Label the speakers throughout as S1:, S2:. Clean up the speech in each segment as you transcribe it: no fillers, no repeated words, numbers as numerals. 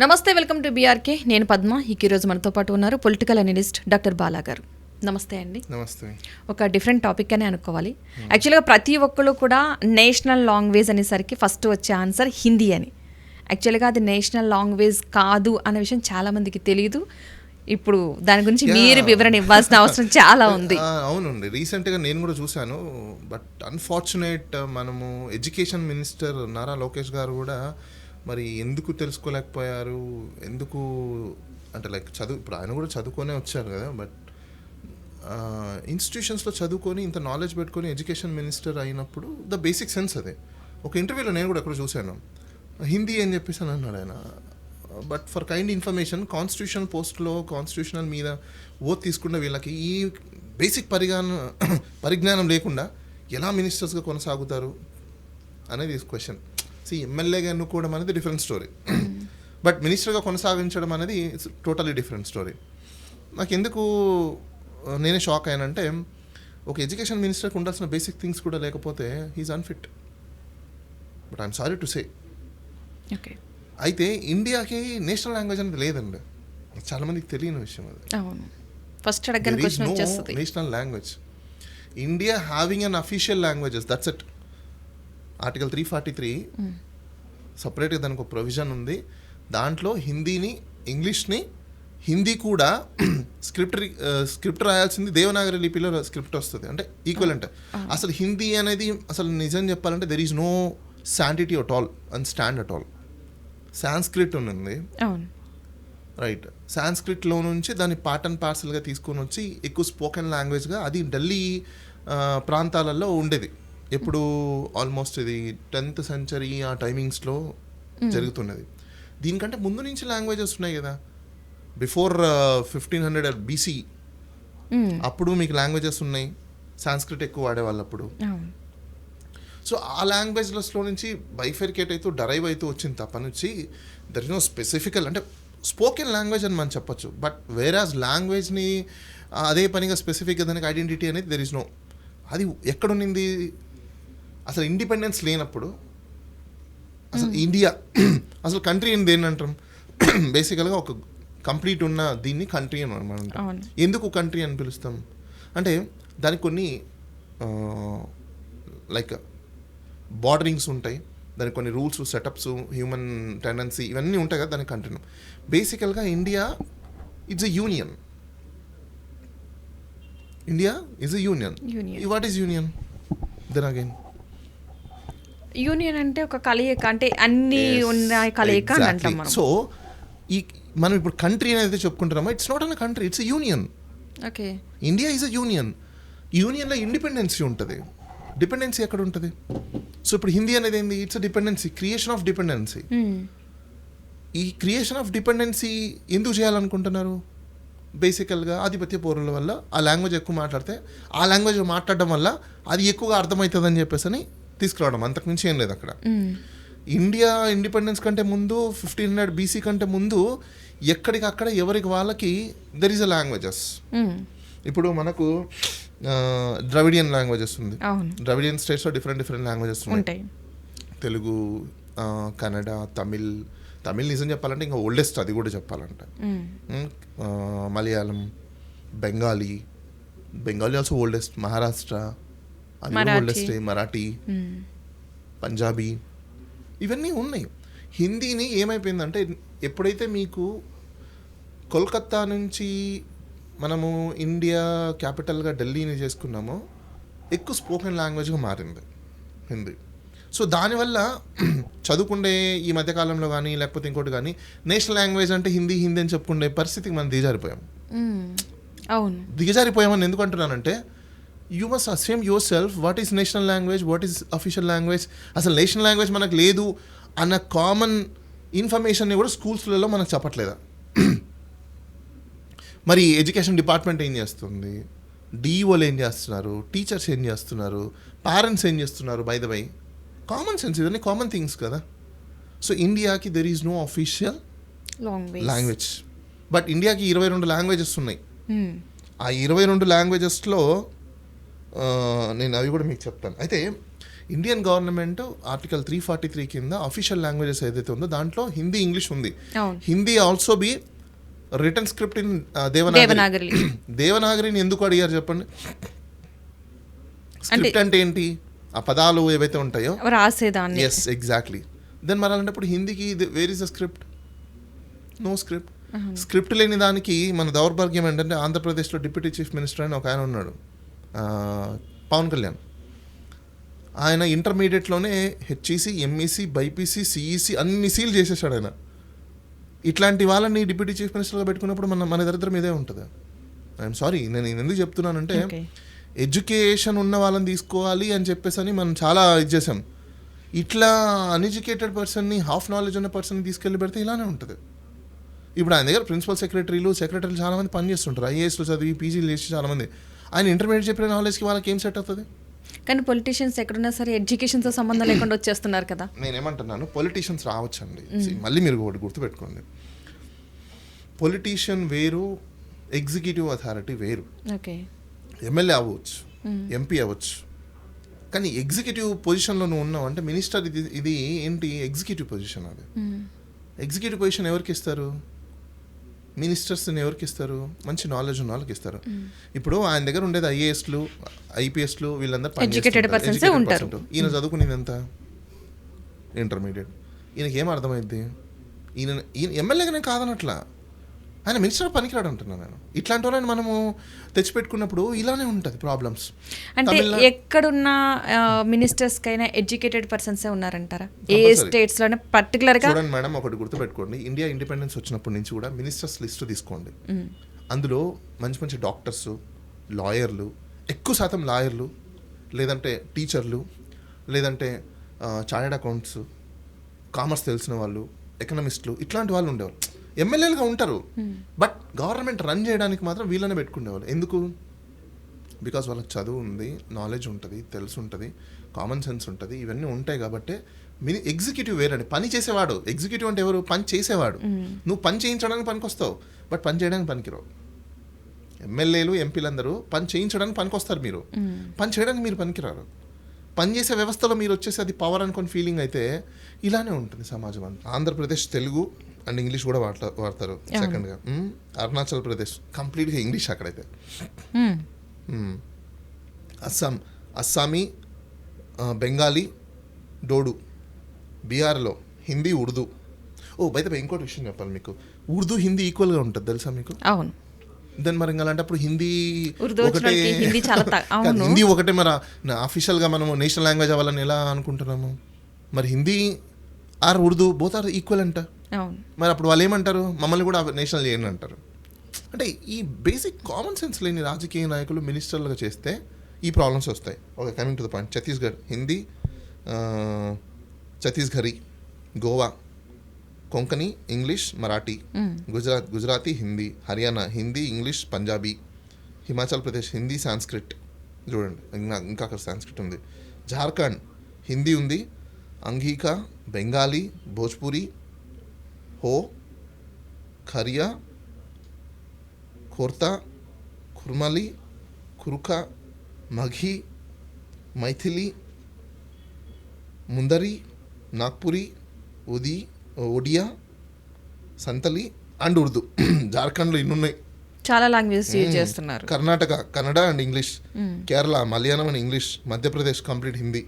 S1: నమస్తే, welcome to BRK. నేను పద్మ. ఈరోజు మనతో పాటు ఉన్నారు పొలిటికల్ అనలిస్ట్ డాక్టర్ బాలా గారు. నమస్తే అండి.
S2: నమస్తే.
S1: ఒక డిఫరెంట్ టాపిక్ అనే అనుకోవాలి. యాక్చువల్గా ప్రతి ఒక్కళ్ళు కూడా నేషనల్ లాంగ్వేజ్ అనేసరికి ఫస్ట్ వచ్చే ఆన్సర్ హిందీ అని. యాక్చువల్గా అది నేషనల్ లాంగ్వేజ్ కాదు అనే విషయం చాలామందికి తెలియదు. ఇప్పుడు దాని గురించి మీరు వివరణ ఇవ్వాల్సిన అవసరం చాలా ఉంది.
S2: అవునండి, రీసెంట్గా నేను కూడా చూశాను. బట్ అన్ఫార్చునేట్, మనము ఎడ్యుకేషన్ మినిస్టర్ నారా లోకేష్ గారు కూడా మరి ఎందుకు తెలుసుకోలేకపోయారు, ఎందుకు అంటే లైక్ ఇప్పుడు ఆయన కూడా చదువుకొనే వచ్చారు కదా. బట్ ఇన్స్టిట్యూషన్స్లో చదువుకొని ఇంత నాలెడ్జ్ పెట్టుకొని ఎడ్యుకేషన్ మినిస్టర్ అయినప్పుడు ద బేసిక్ సెన్స్ అదే. ఒక ఇంటర్వ్యూలో నేను కూడా ఎక్కడ చూశాను, హిందీ అని చెప్పేసి అని అన్నాడు ఆయన. But for kind information, constitution పోస్ట్లో కాన్స్టిట్యూషనల్ మీద ఓత్ తీసుకున్న వీళ్ళకి ఈ బేసిక్ పరిజ్ఞానం లేకుండా ఎలా మినిస్టర్స్గా కొనసాగుతారు అనేది క్వశ్చన్. ఎమ్మెల్యేగా ఎన్నుకోవడం అనేది డిఫరెంట్ స్టోరీ, బట్ మినిస్టర్గా కొనసాగించడం అనేది టోటలీ డిఫరెంట్ స్టోరీ. నాకు ఎందుకు నేనే షాక్ అయ్యానంటే, ఒక ఎడ్యుకేషన్ మినిస్టర్కి ఉండాల్సిన బేసిక్ థింగ్స్ కూడా లేకపోతే he is unfit. But I'm sorry to say.
S1: Okay,
S2: అయితే ఇండియాకి నేషనల్ లాంగ్వేజ్ అనేది లేదండి, చాలా మందికి తెలియని విషయం అది.
S1: ఫస్ట్ అడగని క్వశ్చన్ వచ్చేస్తుంది.
S2: National language India having an official languages, that's it. Article 343 సపరేట్గా దానికి ఒక ప్రొవిజన్ ఉంది. దాంట్లో హిందీని, ఇంగ్లీష్ని, హిందీ కూడా స్క్రిప్ట్ రాయాల్సింది దేవనాగరి లిపిలో స్క్రిప్ట్ వస్తుంది, అంటే ఈక్వల్. అంటే అసలు హిందీ అనేది అసలు నిజం చెప్పాలంటే there is no sanctity at all and stand at all. Sanskrit ఉంది, రైట్. సాంస్క్రిట్లో నుంచి దాన్ని పార్ట్ అండ్ పార్సల్గా తీసుకొని వచ్చి ఎక్కువ స్పోకెన్ లాంగ్వేజ్గా అది ఢిల్లీ ప్రాంతాలలో ఉండేది. ఎప్పుడు ఆల్మోస్ట్ ఇది 10th century ఆ టైమింగ్స్లో జరుగుతున్నది. దీనికంటే ముందు నుంచి లాంగ్వేజెస్ ఉన్నాయి కదా, బిఫోర్ 1500 BC అప్పుడు మీకు లాంగ్వేజెస్ ఉన్నాయి. సాంస్క్రిట్ ఎక్కువ వాడేవాళ్ళు అప్పుడు. సో ఆ లాంగ్వేజ్లో నుంచి బైఫెర్కేట్ అవుతూ డరైవ్ అవుతూ వచ్చిన తప్ప నుంచి దర్ ఇస్ నో స్పెసిఫికల్, అంటే స్పోకెన్ లాంగ్వేజ్ అని మనం చెప్పచ్చు. బట్ వేరాజ్ లాంగ్వేజ్ని అదే పనిగా స్పెసిఫిక్గా దానికి ఐడెంటిటీ అనేది దెర్ ఇస్ నో. అది ఎక్కడున్నింది అసలు ఇండిపెండెన్స్ లేనప్పుడు? అసలు ఇండియా అసలు కంట్రీ అని దేన్ని అంటాం? బేసికల్గా ఒక కంప్లీట్ ఉన్న దీన్ని కంట్రీ అని మనం. ఎందుకు కంట్రీ అని పిలుస్తాం అంటే దానికి కొన్ని లైక్ బార్డరింగ్స్ ఉంటాయి, దానికి కొన్ని రూల్స్, సెటప్స్, హ్యూమన్ టెండెన్సీ ఇవన్నీ ఉంటాయి కదా, దానికి కంట్రీ. బేసికల్గా India it's a union. India is a union. What is union? Then again
S1: union అంటే ఒక కలయిక, అంటే అన్ని ఉన్న కలయిక అని అంటాం మనం.
S2: సో ఈ మనం ఇప్పుడు కంట్రీ అనేది చెప్పుకుంటున్నామా, it's not an country, it's a union.
S1: Okay,
S2: India is a union. యూనియన్లో ఇండిపెండెన్సీ ఉంటుంది, డిపెండెన్సీ ఎక్కడ ఉంటుంది? సో ఇప్పుడు హిందీ అనేది ఏంది? It's a dependency, creation of dependency. ఈ క్రియేషన్ ఆఫ్ డిపెండెన్సీ ఎందుకు చేయాలనుకుంటున్నారు? బేసికల్గా ఆధిపత్య పౌరుల వల్ల ఆ లాంగ్వేజ్ ఎక్కువ మాట్లాడితే, ఆ లాంగ్వేజ్ మాట్లాడడం వల్ల అది ఎక్కువగా అర్థమవుతుందని చెప్పేసి అని తీసుకురావడం, అంతకుమించి ఏం లేదు అక్కడ. ఇండియా ఇండిపెండెన్స్ కంటే ముందు 1500 BC కంటే ముందు ఎక్కడికక్కడ ఎవరికి వాళ్ళకి దెర్ ఈజ్ అ లాంగ్వేజెస్. ఇప్పుడు మనకు ద్రవిడియన్ లాంగ్వేజెస్ ఉంది, ద్రవిడియన్ స్టేట్స్లో డిఫరెంట్ లాంగ్వేజెస్ ఉంటాయి. తెలుగు, కన్నడ, తమిళ్ నిజం చెప్పాలంటే ఇంకా ఓల్డెస్ట్, అది కూడా చెప్పాలంటే. Malayalam, Bengali also oldest. మహారాష్ట్ర అది ఓల్డెస్ట్. మరాఠీ, పంజాబీ ఇవన్నీ ఉన్నాయి. హిందీని ఏమైపోయిందంటే ఎప్పుడైతే మీకు కోల్కత్తా నుంచి మనము ఇండియా క్యాపిటల్గా ఢిల్లీని చేసుకున్నామో ఎక్కువ స్పోకెన్ లాంగ్వేజ్గా మారింది హిందీ. సో దానివల్ల చదువుకుండే ఈ మధ్యకాలంలో కానీ లేకపోతే ఇంకోటి కానీ నేషనల్ లాంగ్వేజ్ అంటే హిందీ అని చెప్పుకునే పరిస్థితికి మనం దిగజారిపోయాం.
S1: అవును,
S2: దిగజారిపోయామని ఎందుకు అంటున్నానంటే, you must assume your self what is national language, what is official language. అసలు నేషనల్ లాంగ్వేజ్ మనకు లేదు అన్న కామన్ ఇన్ఫర్మేషన్ని కూడా స్కూల్స్లలో మనకు చెప్పట్లేదా? మరి ఎడ్యుకేషన్ డిపార్ట్మెంట్ ఏం చేస్తుంది? డిఈఓలు ఏం చేస్తున్నారు? టీచర్స్ ఏం చేస్తున్నారు? పేరెంట్స్ ఏం చేస్తున్నారు? By the way, common sense, ఇవన్నీ కామన్ థింగ్స్ కదా. సో ఇండియాకి there is no official language. But ఇండియాకి 22 లాంగ్వేజెస్ ఉన్నాయి. ఆ 22 లాంగ్వేజెస్లో నేను అవి కూడా మీకు చెప్తాను. అయితే ఇండియన్ గవర్నమెంట్ ఆర్టికల్ 343 కింద అఫీషియల్ లాంగ్వేజెస్ ఏదైతే ఉందో దాంట్లో హిందీ, ఇంగ్లీష్ ఉంది.
S1: అవును.
S2: Hindi also be written script in
S1: Devanagari.
S2: దేవనాగరిని ఎందుకు అడిగారు చెప్పండి? స్క్రిప్ట్ అంటే ఏంటి? ఆ పదాలు ఏవైతే ఉంటాయో
S1: రాసేదాన్ని.
S2: Yes, exactly. దెన్ మరి అలాంటప్పుడు హిందీకి where is the script? No script. Script లేని దానికి మన దౌర్భాగ్యం ఏంటంటే ఆంధ్రప్రదేశ్లో డిప్యూటీ చీఫ్ మినిస్టర్ అని ఒక ఆయన ఉన్నాడు, పవన్ కళ్యాణ్. ఆయన ఇంటర్మీడియట్లోనే హెచ్ఈసి, ఎంఈసి, బైపీసీ, సిఈసి అన్ని సీల్ చేసేసాడు ఆయన. ఇట్లాంటి వాళ్ళని డిప్యూటీ చీఫ్ మినిస్టర్గా పెట్టుకున్నప్పుడు మన దరిద్రం ఇదే ఉంటుంది. ఐఎమ్ సారీ, నేను ఎందుకు చెప్తున్నానంటే ఎడ్యుకేషన్ ఉన్న వాళ్ళని తీసుకోవాలి అని చెప్పేసి మనం చాలా ఇది చేసాం. ఇట్లా అన్ఎడ్యుకేటెడ్ పర్సన్ని, హాఫ్ నాలెడ్జ్ ఉన్న పర్సన్ని తీసుకెళ్ళి పెడితే ఇలానే ఉంటుంది. ఇప్పుడు ఆయన దగ్గర ప్రిన్సిపల్ సెక్రటరీలు చాలామంది పనిచేస్తుంటారు, ఐఏఎస్లు చదివి పీజీలు చేసి చాలామంది. ఆయన ఇంటర్మీడియట్ చెప్పిన నాలెడ్జ్కి వాళ్ళకి ఏం సెట్ అవుతుంది?
S1: కానీ పొలిటీషియన్స్ ఎక్కడున్నా సరే ఎడ్యుకేషన్తో సంబంధం లేకుండా వచ్చేస్తున్నారు కదా.
S2: నేనేమంటున్నాను, పొలిటీషియన్స్ రావచ్చండి. మళ్ళీ మీరు ఒకటి గుర్తుపెట్టుకోండి, పొలిటీషియన్ వేరు, ఎగ్జిక్యూటివ్ అథారిటీ వేరు.
S1: ఓకే,
S2: ఎమ్మెల్యే అవ్వచ్చు, ఎంపీ అవ్వచ్చు, కానీ ఎగ్జిక్యూటివ్ పొజిషన్లో నువ్వు ఉన్నావు అంటే మినిస్టర్, ఇది ఏంటి? Executive position. అది ఎగ్జిక్యూటివ్ పొజిషన్ ఎవరికి ఇస్తారు? మినిస్టర్స్ని ఎవరికి ఇస్తారు? మంచి నాలెడ్జ్ ఉన్న వాళ్ళకి ఇస్తారు. ఇప్పుడు ఆయన దగ్గర ఉండేది ఐఏఎస్లు, ఐపీఎస్లు, వీళ్ళందరూ
S1: ఎడ్యుకేటెడ్ పర్సన్సే ఉంటారు.
S2: ఈయన చదువుకునేది ఎంత? ఇంటర్మీడియట్. ఈయనకి ఏం అర్థమైంది? ఈయన ఎమ్మెల్యేగా నేను కాదనట్లా, ఆయన మినిస్టర్ పనికిరాడు అంటున్నాను నేను. ఇట్లాంటి వాళ్ళని మనము తెచ్చిపెట్టుకున్నప్పుడు ఇలానే ఉంటుంది ప్రాబ్లమ్స్.
S1: అంటే ఎక్కడున్న మినిస్టర్స్కైనా ఎడ్యుకేటెడ్ పర్సన్సే ఉన్నారంటారా? ఏ స్టేట్స్లోనే పర్టికులర్గా?
S2: చూడండి మేడం, ఒకటి గుర్తుపెట్టుకోండి, ఇండియా ఇండిపెండెన్స్ వచ్చినప్పటి నుంచి కూడా మినిస్టర్స్ లిస్ట్ తీసుకోండి. అందులో మంచి మంచి డాక్టర్స్, లాయర్లు, ఎక్కువ శాతం లాయర్లు, లేదంటే టీచర్లు, లేదంటే చార్టెడ్ అకౌంట్స్, కామర్స్ తెలిసిన వాళ్ళు, ఎకనమిస్టులు, ఇట్లాంటి వాళ్ళు ఉండేవాళ్ళు. ఎమ్మెల్యేలుగా ఉంటారు, బట్ గవర్నమెంట్ రన్ చేయడానికి మాత్రం వీళ్ళనే పెట్టుకునేవాళ్ళు. ఎందుకు? బికాస్ వాళ్ళకి చదువు ఉంది, నాలెడ్జ్ ఉంటుంది, తెలుసు ఉంటుంది, కామన్ సెన్స్ ఉంటుంది, ఇవన్నీ ఉంటాయి. కాబట్టి ఎగ్జిక్యూటివ్ వేరండి, పని చేసేవాడు. ఎగ్జిక్యూటివ్ అంటే ఎవరు? పని చేసేవాడు. నువ్వు పని చేయించడానికి పనికి వస్తావు, బట్ పని చేయడానికి పనికిరావు. ఎమ్మెల్యేలు, ఎంపీలందరూ పని చేయించడానికి పనికి వస్తారు, మీరు పని చేయడానికి మీరు పనికిరారు. పని చేసే వ్యవస్థలో మీరు వచ్చేసి అది పవర్ అనుకుని ఫీలింగ్ అయితే ఇలానే ఉంటుంది సమాజం అంతా. ఆంధ్రప్రదేశ్ తెలుగు అండ్ ఇంగ్లీష్ కూడా వాడతారు. సెకండ్గా అరుణాచల్ ప్రదేశ్ కంప్లీట్గా ఇంగ్లీష్ అక్కడైతే. అస్సామీ, బెంగాలీ, డోడు. బీహార్లో హిందీ, ఉర్దూ. బయట ఇంకోటి విషయం చెప్పాలి మీకు, ఉర్దూ హిందీ ఈక్వల్గా ఉంటుంది తెలుసా మీకు?
S1: అవును.
S2: దెన్ మరి ఇంకా అలాంటప్పుడు హిందీ
S1: ఒకటే,
S2: హిందీ ఒకటే మరి అఫీషియల్గా మనము నేషనల్ లాంగ్వేజ్ అవ్వాలని ఎలా అనుకుంటున్నాము? మరి Hindi or Urdu both are equal అంట. మరి అప్పుడు వాళ్ళు ఏమంటారు? మమ్మల్ని కూడా నేషనల్ చేయండి అంటారు. అంటే ఈ బేసిక్ కామన్ సెన్స్ లేని రాజకీయ నాయకులు మినిస్టర్లుగా చేస్తే ఈ ప్రాబ్లమ్స్ వస్తాయి. Okay, coming to the point. Chhattisgarh Hindi, Chhattisgarhi, Goa Konkani, English, Marathi. Gujarati Hindi, Haryana Hindi, English, Punjabi. Himachal Pradesh Hindi, Sanskrit. చూడండి, ఇంకా అక్కడ సాంస్క్రిట్ ఉంది. జార్ఖండ్ హిందీ ఉంది, అంగీకా, బెంగాలీ, భోజ్పురి, హో, ఖరియా, ఖోర్తా, ఖుర్మలి, కురుకా, మఘీ, మైథిలి, ముందరి, నాగ్పురి, ఒడియా, సంతలి అండ్ ఉర్దూ. జార్ఖండ్లో ఇన్నున్నాయి,
S1: చాలా లాంగ్వేజెస్ యూజ్ చేస్తున్నారు.
S2: Karnataka Kannada and English. Kerala Malayalam and English. Madhya Pradesh complete Hindi.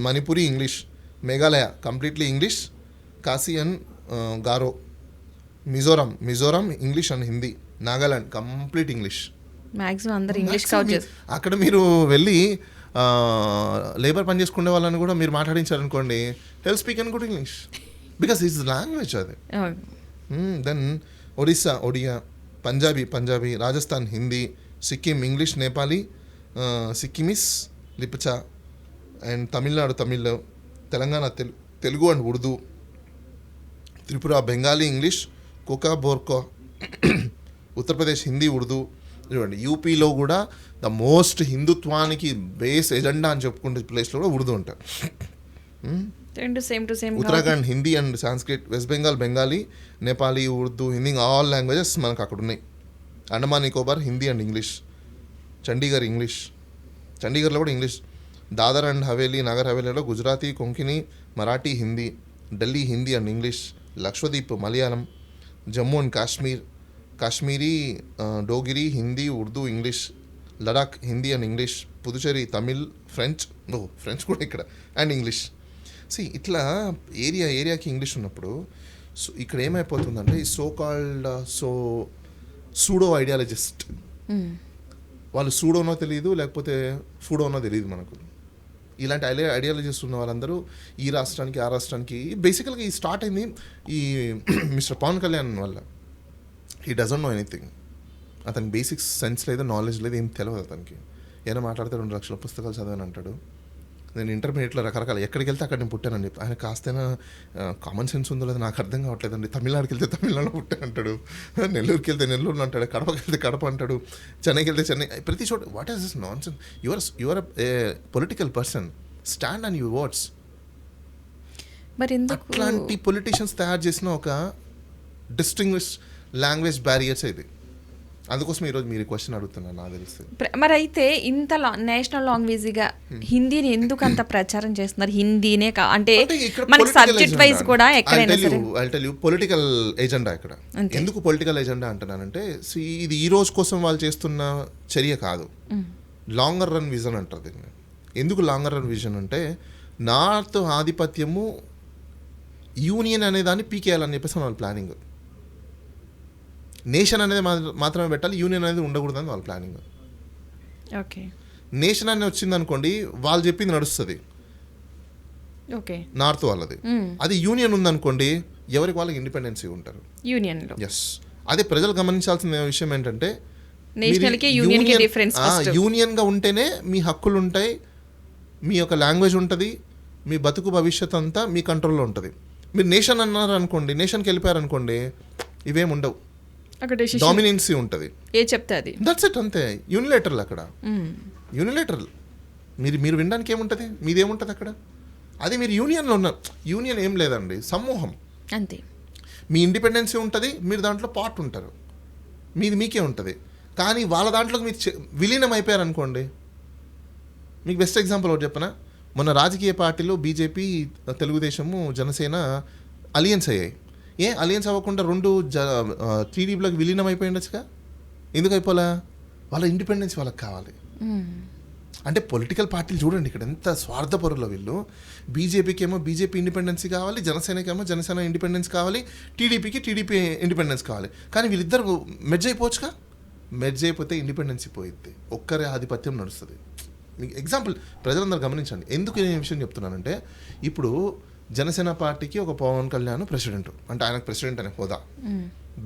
S2: Manipuri English. Meghalaya completely English, Khasi and Garo. Mizoram English and Hindi. Nagaland complete English.
S1: Maximum అందరూ ఇంగ్లీష్.
S2: అక్కడ మీరు వెళ్ళి లేబర్ పని చేసుకునే వాళ్ళని కూడా మీరు మాట్లాడించారనుకోండి, help speak and good English, because it's language అది. Then Odisha Odia, Punjabi, Rajasthan Hindi, Sikkim English, Nepali, Sikkimese, Lepcha and Tamil Nadu Tamil, Telangana Telugu and Urdu, Tripura Bengali English, Kokborok, Uttar Pradesh Hindi Urdu. చూడండి, యూపీలో కూడా ద మోస్ట్ హిందుత్వానికి బేస్ ఎజెండా అని చెప్పుకుంటే ప్లేస్లో కూడా ఉర్దూ ఉంటారు. Uttarakhand Hindi and Sanskrit. West Bengal Bengali, Nepali, Urdu, Hindi, all languages మనకు అక్కడ ఉన్నాయి. Andaman Nicobar Hindi and English. Chandigarh English. చండీగఢ్లో కూడా ఇంగ్లీష్. దాదర్ అండ్ హవేలీ, నగర్ హవేలీలో Gujarati, Konkani, Marathi, Hindi. Delhi Hindi and English. Lakshadweep Malayalam. Jammu and Kashmiri, Dogri, Hindi, Urdu, English. Ladakh Hindi and English. Puducherry Tamil, French కూడా ఇక్కడ అండ్ ఇంగ్లీష్. ఇట్లా ఏరియాకి ఇంగ్లీష్ ఉన్నప్పుడు ఇక్కడ ఏమైపోతుందంటే ఈ సూడో ఐడియాలజిస్ట్ వాళ్ళు సూడోనో తెలియదు, లేకపోతే ఫూడోనో తెలియదు మనకు. ఇలాంటి ఐడియాలజిస్ట్ ఉన్న వాళ్ళందరూ ఈ రాష్ట్రానికి ఆ రాష్ట్రానికి బేసికల్గా ఈ స్టార్ట్ అయింది ఈ మిస్టర్ పవన్ కళ్యాణ్ వల్ల. He doesn't know anything. అతనికి బేసిక్స్ సెన్స్ లేదు, నాలెడ్జ్ లేదు, ఏం తెలియదు అతనికి. ఏమైనా మాట్లాడితే 2 లక్షల పుస్తకాలు చదివాను అంటాడు. నేను ఇంటర్మీడియట్లో రకరకాల ఎక్కడికి వెళ్తే అక్కడ నేను పుట్టానని చెప్పి ఆయన కాస్తైనా కామన్ సెన్స్ ఉందో లేదు నాకు అర్థం కావట్లేదండి. తమిళనాడుకి వెళ్తే తమిళనాడులో పుట్టాను అంటాడు, నెల్లూరుకి వెళ్తే నెల్లూరులో అంటాడు, కడపకి వెళ్తే కడప అంటాడు, చెన్నైకి వెళ్తే చెన్నై. ప్రతి చోట what is this non sense? Your A political person, stand on your words.
S1: మరి
S2: అట్లాంటి పొలిటీషియన్స్ తయారు చేసిన ఒక డిస్టింగ్విష్ లాంగ్వేజ్ బ్యారియర్స్ ఇది. అందుకోసం ఈరోజు మీరు క్వశ్చన్ అడుగుతున్నారు నాకు తెలిసి.
S1: మరి అయితే ఇంత నేషనల్ లాంగ్వేజ్గా హిందీని ఎందుకు అంత ప్రచారం చేస్తున్నారు? హిందీనే అంటే మనకి సబ్జెక్ట్ వైజ్ కూడా ఎక్కడైనా సరే
S2: పొలిటికల్ ఎజెండా ఇక్కడ. ఎందుకు పొలిటికల్ ఎజెండా అంటున్నానంటే ఇది ఈ రోజు కోసం వాళ్ళు చేస్తున్న చర్య కాదు, లాంగర్ రన్ విజన్ అంటారు దీన్ని. ఎందుకు లాంగర్ రన్ విజన్ అంటే నార్త్ ఆధిపత్యము యూనియన్ అనే దాన్ని పీకేయాలని చెప్పేసి వాళ్ళ ప్లానింగ్. నేషన్ అనేది మాత్రమే పెట్టాలి, యూనియన్ అనేది ఉండకూడదని వాళ్ళ ప్లానింగ్.
S1: ఓకే,
S2: నేషన్ అనేది వచ్చింది అనుకోండి వాళ్ళు చెప్పింది నడుస్తుంది,
S1: ఓకే,
S2: నార్త్ వాళ్ళది. అది యూనియన్ ఉందనుకోండి ఎవరికి వాళ్ళకి ఇండిపెండెన్సీ ఉంటారు
S1: యూనియన్లో.
S2: ఎస్, అదే ప్రజలు గమనించాల్సిన విషయం ఏంటంటే యూనియన్గా ఉంటేనే మీ హక్కులు ఉంటాయి, మీ యొక్క లాంగ్వేజ్ ఉంటుంది, మీ బతుకు భవిష్యత్ అంతా మీ కంట్రోల్లో ఉంటుంది. మీరు నేషన్ అన్నారు అనుకోండి, నేషన్కి వెళ్ళిపోయారు అనుకోండి ఇవేం ఉండవు, డామినెన్సీ ఉంటుంది,
S1: ఏ చెప్తే అది
S2: దట్స్ ఇట్, అంతే. యూనిలేటరల్ అక్కడ, యూనిలేటరల్. మీరు వినడానికి ఏముంటుంది, మీదేముంటుంది అక్కడ. అది మీరు యూనియన్లో ఉన్నారు. యూనియన్ ఏం లేదండి, సమూహం
S1: అంతే.
S2: మీ ఇండిపెండెన్సీ ఉంటుంది, మీరు దాంట్లో పార్ట్ ఉంటారు, మీకే ఉంటుంది. కానీ వాళ్ళ దాంట్లోకి మీరు విలీనం అయిపోయారు అనుకోండి. మీకు బెస్ట్ ఎగ్జాంపుల్ ఒకటి చెప్పనా, మొన్న రాజకీయ పార్టీలు బీజేపీ, తెలుగుదేశము, జనసేన అలియన్స్ అయ్యాయి. అలియన్స్ అవ్వకుండా 2 టీడీపీలోకి విలీనం అయిపోయి ఉండొచ్చుగా. ఎందుకు అయిపోలే? వాళ్ళ ఇండిపెండెన్స్ వాళ్ళకి కావాలి. అంటే పొలిటికల్ పార్టీలు చూడండి ఇక్కడ ఎంత స్వార్థపరులో వీళ్ళు. బీజేపీకి ఏమో బీజేపీ ఇండిపెండెన్సీ కావాలి, జనసేనకేమో జనసేన ఇండిపెండెన్స్ కావాలి, టీడీపీకి టీడీపీ ఇండిపెండెన్స్ కావాలి. కానీ వీళ్ళిద్దరు మెర్జ్ అయిపోవచ్చుగా. మెర్జ్ అయిపోతే ఇండిపెండెన్సీ పోయిద్ది, ఒక్కరే ఆధిపత్యం నడుస్తుంది. మీకు ఎగ్జాంపుల్ ప్రజలందరూ గమనించండి. ఎందుకు నేను ఈ విషయం చెప్తున్నానంటే ఇప్పుడు జనసేన పార్టీకి ఒక పవన్ కళ్యాణ్ ప్రెసిడెంట్, అంటే ఆయనకు ప్రెసిడెంట్ అనే హోదా.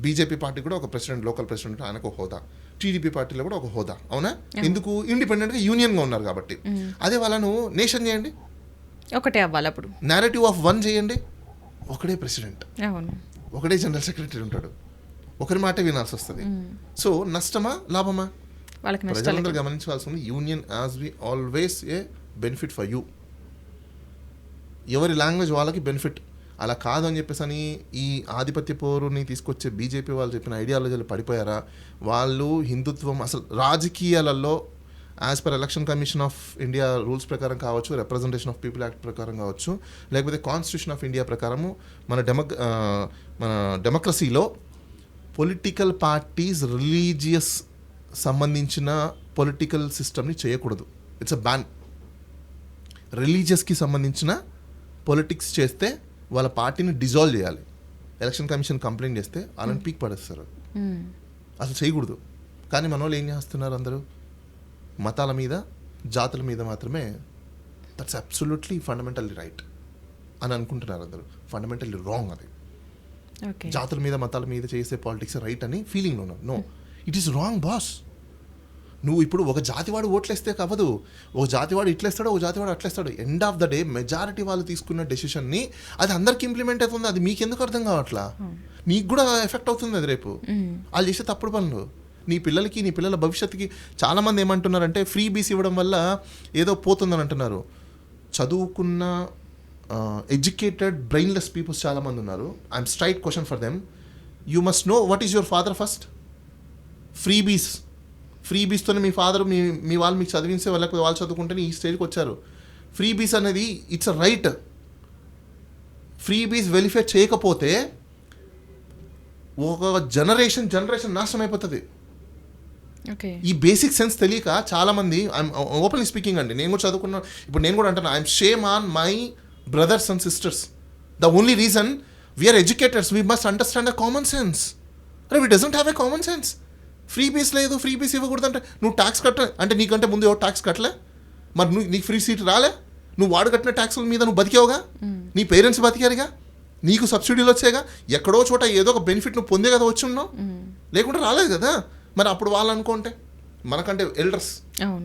S2: బీజేపీ పార్టీ కూడా ఒక ప్రెసిడెంట్, లోకల్ ప్రెసిడెంట్, ఆయనకు ఒక హోదా. టీడీపీ పార్టీలో కూడా ఒక హోదా. అవునా? ఎందుకు? ఇండిపెండెంట్గా యూనియన్గా ఉన్నారు కాబట్టి. అదే వాళ్ళను నేషన్ చేయండి,
S1: ఒకటే అవ్వాలి. అప్పుడు
S2: నేరేటివ్ ఆఫ్ 1 చేయండి, ఒకడే ప్రెసిడెంట్, ఒకడే జనరల్ సెక్రటరీ ఉంటాడు, ఒకరి మాటే వినాల్సి వస్తుంది. సో నష్టమా లాభమా? ప్రజలందరూ గమనించాల్సింది union as we always a benefit for you. ఎవరి లాంగ్వేజ్ వాళ్ళకి బెనిఫిట్. అలా కాదు అని చెప్పేసి అని ఈ ఆధిపత్య పోరుని తీసుకొచ్చే బీజేపీ వాళ్ళు చెప్పిన ఐడియాలజీలు పడిపోయారా? వాళ్ళు హిందుత్వం అసలు రాజకీయాలలో as per election commission of India rules ప్రకారం కావచ్చు, రిప్రజెంటేషన్ ఆఫ్ పీపుల్ యాక్ట్ ప్రకారం కావచ్చు, లేకపోతే కాన్స్టిట్యూషన్ ఆఫ్ ఇండియా ప్రకారము మన డెమోక్రసీలో పొలిటికల్ పార్టీస్ రిలీజియస్ సంబంధించిన పొలిటికల్ సిస్టమ్ని చేయకూడదు. It's a ban. రిలీజియస్కి సంబంధించిన పొలిటిక్స్ చేస్తే వాళ్ళ పార్టీని డిజాల్వ్ చేయాలి. ఎలక్షన్ కమిషన్ కంప్లైంట్ చేస్తే వాళ్ళని పీక్ పడేస్తారు. అసలు చేయకూడదు. కానీ మన వాళ్ళు ఏం చేస్తున్నారు, అందరూ మతాల మీద, జాతుల మీద మాత్రమే దట్స్ అబ్సల్యూట్లీ ఫండమెంటల్లీ రైట్ అని అనుకుంటున్నారు అందరూ. ఫండమెంటల్లీ రాంగ్ అది. జాతుల మీద, మతాల మీద చేసే పాలిటిక్స్ రైట్ అని ఫీలింగ్లో ఉన్నారు. No, it is wrong boss. నువ్వు ఇప్పుడు ఒక జాతివాడు ఓట్లేస్తే కావదు, ఒక జాతివాడు ఇట్లేస్తాడు, ఒక జాతివాడు అట్లేస్తాడు. End of the day majority వాళ్ళు తీసుకున్న డెసిషన్ని అది అందరికి ఇంప్లిమెంట్ అవుతుంది. అది మీకెందుకు అర్థం కావట్లా? నీకు కూడా ఎఫెక్ట్ అవుతుంది అది రేపు. వాళ్ళు చేసే తప్పుడు పనులు నీ పిల్లలకి, నీ పిల్లల భవిష్యత్తుకి. చాలామంది ఏమంటున్నారంటే ఫ్రీ బీస్ ఇవ్వడం వల్ల ఏదో పోతుందని అంటున్నారు. చదువుకున్న ఎడ్యుకేటెడ్ బ్రెయిన్లెస్ పీపుల్స్ చాలామంది ఉన్నారు. I'm straight question for them. You must know what is your father first. Free బీస్ ఫ్రీ బీస్తోనే మీ ఫాదర్ మీ వాళ్ళు మీకు చదివించే లేకపోతే వాళ్ళు చదువుకుంటేనే ఈ స్టేజ్కి వచ్చారు. ఫ్రీ బీస్ అనేది ఇట్స్ అ రైట్. ఫ్రీ బీస్ వెలిఫేర్ చేయకపోతే ఒక జనరేషన్ నాశనం అయిపోతుంది.
S1: ఓకే,
S2: ఈ బేసిక్ సెన్స్ తెలియక చాలామంది, ఐఎమ్ ఓపెన్లీ స్పీకింగ్ అండి, నేను కూడా చదువుకున్నాను, ఇప్పుడు నేను కూడా అంటాను, I'm shame on my brothers and sisters. The only reason we are educators, we must understand a common sense. అరే we doesn't have a common sense. Freebies లేదు, ఫ్రీ బీస్ ఇవ్వకూడదు అంటే నువ్వు ట్యాక్స్ కట్ట అంటే నీకంటే ముందు ఎవరు ట్యాక్స్ కట్టలే, మరి నీకు ఫ్రీ సీట్ రాలే, నువ్వు వాడు కట్టిన ట్యాక్సుల మీద నువ్వు బతికావుగా, నీ పేరెంట్స్ బతికారుగా, నీకు సబ్సిడీలు వచ్చాయిగా, ఎక్కడో చోట ఏదో ఒక బెనిఫిట్ నువ్వు పొందే కదా వచ్చి ఉన్నావు, లేకుంటే రాలేదు కదా. మరి అప్పుడు వాళ్ళు అనుకుంటే మనకంటే ఎల్డర్స్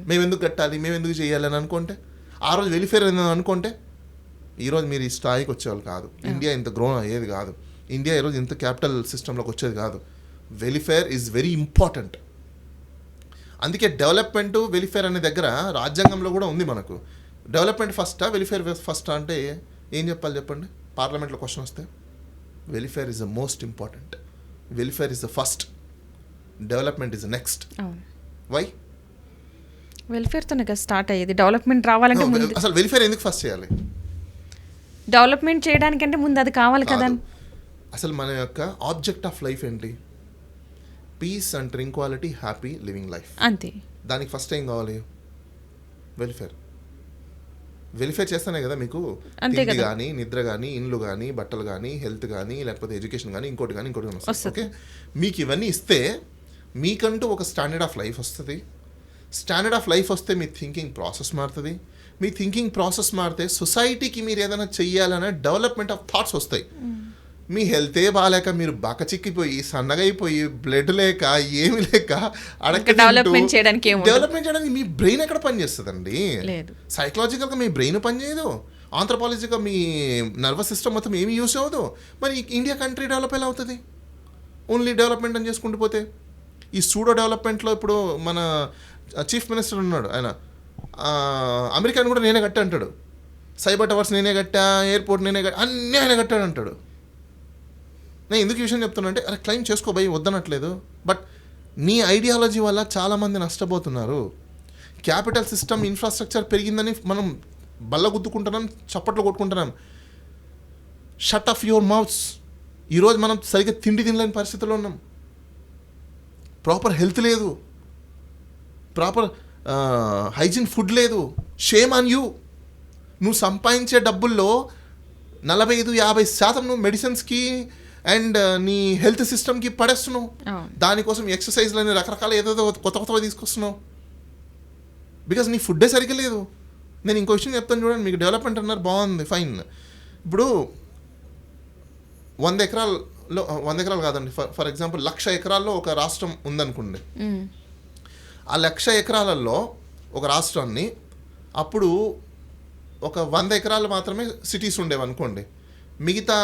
S2: మేము ఎందుకు కట్టాలి, మేము ఎందుకు చేయాలి అని అనుకుంటే, ఆ రోజు వెలిఫేర్ అని అనుకుంటే ఈరోజు మీరు ఈ స్థాయికి వచ్చేవాళ్ళు కాదు. ఇండియా ఇంత గ్రోన్ అయ్యేది కాదు. ఇండియా ఈరోజు ఇంత క్యాపిటల్ సిస్టంలోకి వచ్చేది కాదు. Welfare is very important. అందుకే డెవలప్మెంట్ వెలిఫేర్ అనే దగ్గర రాజ్యాంగంలో కూడా ఉంది మనకు. డెవలప్మెంట్ ఫస్టా వెలిఫేర్ ఫస్టా అంటే ఏం చెప్పాలి చెప్పండి? పార్లమెంట్లో క్వశ్చన్ వస్తే welfare is the most important, welfare is the first, development is next. Why?
S1: వెల్ఫేర్తోనే కదా స్టార్ట్ అయ్యేది. డెవలప్మెంట్ రావాలంటే
S2: అసలు వెలిఫేర్ ఎందుకు ఫస్ట్ చేయాలి?
S1: డెవలప్మెంట్ చేయడానికంటే ముందు అది కావాలి కదా.
S2: అసలు మన యొక్క ఆబ్జెక్ట్ ఆఫ్ లైఫ్ ఏంటి? Peace and tranquillity, happy living life.
S1: అంతే.
S2: దానికి ఫస్ట్ ఏం కావాలి? వెలిఫేర్. వెలిఫేర్ చేస్తానే కదా మీకు తిండి కానీ, నిద్ర కానీ, ఇండ్లు కానీ, బట్టలు కానీ, హెల్త్ కానీ, లేకపోతే ఎడ్యుకేషన్ కానీ, ఇంకోటి కానీ వస్తుంది. ఓకే, మీకు ఇవన్నీ ఇస్తే మీకంటూ ఒక స్టాండర్డ్ ఆఫ్ లైఫ్ వస్తుంది. స్టాండర్డ్ ఆఫ్ లైఫ్ వస్తే మీ థింకింగ్ ప్రాసెస్ మారుతుంది. మీ థింకింగ్ ప్రాసెస్ మారితే సొసైటీకి మీరు ఏదైనా చెయ్యాలనే డెవలప్మెంట్ ఆఫ్ థాట్స్ వస్తాయి. మీ హెల్తే బాగాలేక మీరు బక్కచిక్కిపోయి సన్నగా అయిపోయి బ్లడ్ లేక ఏమి లేక
S1: డెవలప్మెంట్ చేయడానికి
S2: మీ బ్రెయిన్ ఎక్కడ పనిచేస్తుందండి? సైకలాజికల్గా మీ బ్రెయిన్ పనిచేయదు, ఆంథ్రోపాలజికల్గా మీ నర్వస్ సిస్టమ్ మొత్తం ఏమి యూస్ అవ్వదు. మరి ఇండియా కంట్రీ డెవలప్ ఎలా అవుతుంది? ఓన్లీ డెవలప్మెంట్ అని చేసుకుంటూ పోతే. ఈ సూడో డెవలప్మెంట్లో ఇప్పుడు మన చీఫ్ మినిస్టర్ ఉన్నాడు, ఆయన అమెరికాని కూడా నేనే కట్టా అంటాడు, సైబర్ టవర్స్ నేనే కట్టా, ఎయిర్పోర్ట్ నేనే కట్టా, అన్నీ ఆయన కట్టాడు అంటాడు. నేను ఎందుకు ఈ విషయం చెప్తున్నా అంటే, అరే క్లెయిమ్ చేసుకోబోయి వద్దనట్లేదు, బట్ నీ ఐడియాలజీ వల్ల చాలామంది నష్టపోతున్నారు. క్యాపిటల్ సిస్టమ్ ఇన్ఫ్రాస్ట్రక్చర్ పెరిగిందని మనం బల్ల గుద్దుకుంటున్నాం, చప్పట్లు కొట్టుకుంటున్నాం. Shut off your mouths. ఈరోజు మనం సరిగ్గా తిండి తినలేని పరిస్థితుల్లో ఉన్నాం. ప్రాపర్ హెల్త్ లేదు, ప్రాపర్ హైజీన్ ఫుడ్ లేదు. Shame on you. నువ్వు సంపాదించే డబ్బుల్లో 45-50% నువ్వు మెడిసిన్స్కి అండ్ నీ హెల్త్ సిస్టమ్కి పడేస్తున్నావు. దానికోసం ఎక్సర్సైజ్లని రకరకాల ఏదేదో కొత్తగా తీసుకొస్తున్నావు. బికాజ్ నీ ఫుడ్డే సరిగ్గా లేదు. నేను ఇంకో విషయం చెప్తాను చూడండి, మీకు డెవలప్మెంట్ అన్నారు బాగుంది, ఫైన్. ఇప్పుడు 100 ఎకరాలు కాదండి, ఫర్ ఎగ్జాంపుల్ 1,00,000 ఎకరాల్లో ఒక రాష్ట్రం ఉందనుకోండి. ఆ 1,00,000 ఎకరాలలో ఒక రాష్ట్రాన్ని అప్పుడు ఒక 100 ఎకరాలు మాత్రమే సిటీస్ ఉండేవి అనుకోండి. మిగతా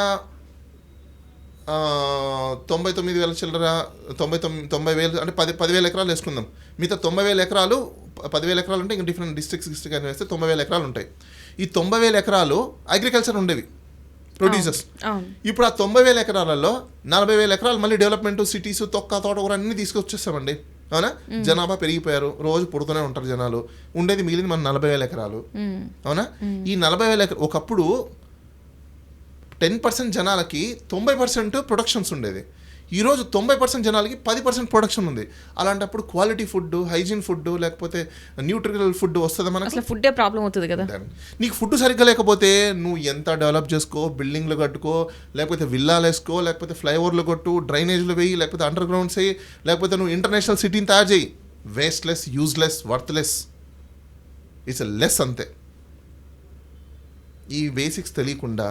S2: 99,000 చిల్లర 90,000 అంటే 10,000 ఎకరాలు వేసుకుందాం. మిగతా 90,000 ఎకరాలు 10,000 ఎకరాలు ఉంటే ఇంకా డిఫరెంట్ డిస్ట్రిక్ట్స్ అని వేస్తే 90,000 ఎకరాలు ఉంటాయి. ఈ 90,000 ఎకరాలు అగ్రికల్చర్ ఉండేవి, ప్రొడ్యూసర్స్. ఇప్పుడు ఆ 90,000 ఎకరాలలో 40,000 ఎకరాలు మళ్ళీ డెవలప్మెంట్, సిటీస్, తోటకూర అన్నీ తీసుకొచ్చేస్తామండి. అవునా? జనాభా పెరిగిపోయారు, రోజు పుడుతూనే ఉంటారు జనాలు. ఉండేది మిగిలింది మన 40,000 ఎకరాలు. అవునా? ఈ 40,000 ఎకరాలు ఒకప్పుడు 10% జనాలకి 90% ప్రొడక్షన్స్ ఉండేది. ఈరోజు 90% జనాలకి 10% ప్రొడక్షన్ ఉంది. అలాంటప్పుడు క్వాలిటీ ఫుడ్, హైజీన్ ఫుడ్, లేకపోతే న్యూట్రిషనల్ ఫుడ్ వస్తుందా మనకు?
S1: అసలు ఫుడ్డే ప్రాబ్లం అవుతుంది కదా.
S2: నీకు ఫుడ్ సరిగ్గా లేకపోతే నువ్వు ఎంత డెవలప్ చేసుకో, బిల్డింగ్లు కట్టుకో, లేకపోతే విల్లాలు వేసుకో, లేకపోతే ఫ్లైఓవర్లు కొట్టు, డ్రైనేజ్లు వేయి, లేకపోతే అండర్ గ్రౌండ్స్ వేయి, లేకపోతే నువ్వు ఇంటర్నేషనల్ సిటీని తయారు చేయి. వేస్ట్లెస్, యూజ్లెస్, వర్త్లెస్. ఇట్స్ లెస్ అంతే. ఈ బేసిక్స్ తెలియకుండా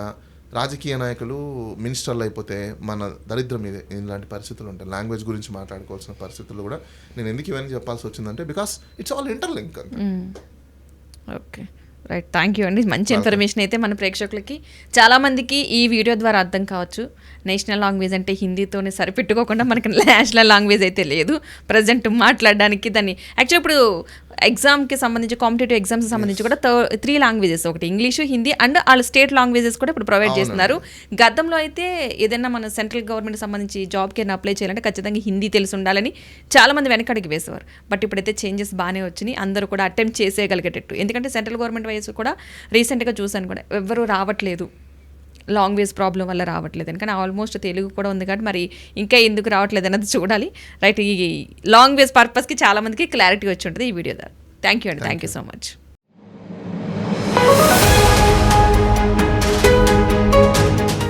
S2: రాజకీయ నాయకులు, మినిస్టర్లు అయిపోతే మన దరిద్రం మీద ఇలాంటి పరిస్థితులు ఉంటాయి. లాంగ్వేజ్ గురించి మాట్లాడుకోవాల్సిన పరిస్థితులు కూడా నేను ఎందుకు ఇవన్నీ చెప్పాల్సి వచ్చిందంటే బికాస్ ఇట్స్ ఆల్ ఇంటర్లింక్ అంతే.
S1: Okay, right. థ్యాంక్ యూ అండి. మంచి ఇన్ఫర్మేషన్ అయితే మన ప్రేక్షకులకి చాలామందికి ఈ వీడియో ద్వారా అర్థం కావచ్చు. నేషనల్ లాంగ్వేజ్ అంటే హిందీతోనే సరిపెట్టుకోకుండా మనకి నేషనల్ లాంగ్వేజ్ అయితే లేదు ప్రజెంట్ మాట్లాడడానికి. దాన్ని యాక్చువల్లీ ఇప్పుడు ఎగ్జామ్కి సంబంధించి కాంపిటేటివ్ ఎగ్జామ్స్కి సంబంధించి కూడా 3 లాంగ్వేజెస్, ఒకటి ఇంగ్లీషు, హిందీ అండ్ వాళ్ళ స్టేట్ లాంగ్వేజెస్ కూడా ఇప్పుడు ప్రొవైడ్ చేస్తున్నారు. గతంలో అయితే ఏదైనా మన సెంట్రల్ గవర్నమెంట్ సంబంధించి జాబ్కి అయినా అప్లై చేయాలంటే ఖచ్చితంగా హిందీ తెలిసి ఉండాలని చాలామంది వెనకడికి వేసేవారు. బట్ ఇప్పుడైతే చేంజెస్ బాగానే వచ్చినాయి, అందరూ కూడా అటెంప్ట్ చేసేయగలిగేటట్టు. ఎందుకంటే సెంట్రల్ గవర్నమెంట్ వయసు కూడా రీసెంట్గా చూసాను కూడా ఎవరు రావట్లేదు, లాంగ్వేజ్ ప్రాబ్లం వల్ల రావట్లేదు. ఎందుకంటే ఆల్మోస్ట్ తెలుగు కూడా ఉంది కాబట్టి మరి ఇంకా ఎందుకు రావట్లేదు అన్నది చూడాలి. రైట్, ఈ లాంగ్వేజ్ పర్పస్కి చాలామందికి క్లారిటీ వచ్చి ఉంటుంది ఈ వీడియో ద్వారా. థ్యాంక్ యూ అండి, థ్యాంక్ యూ సో మచ్.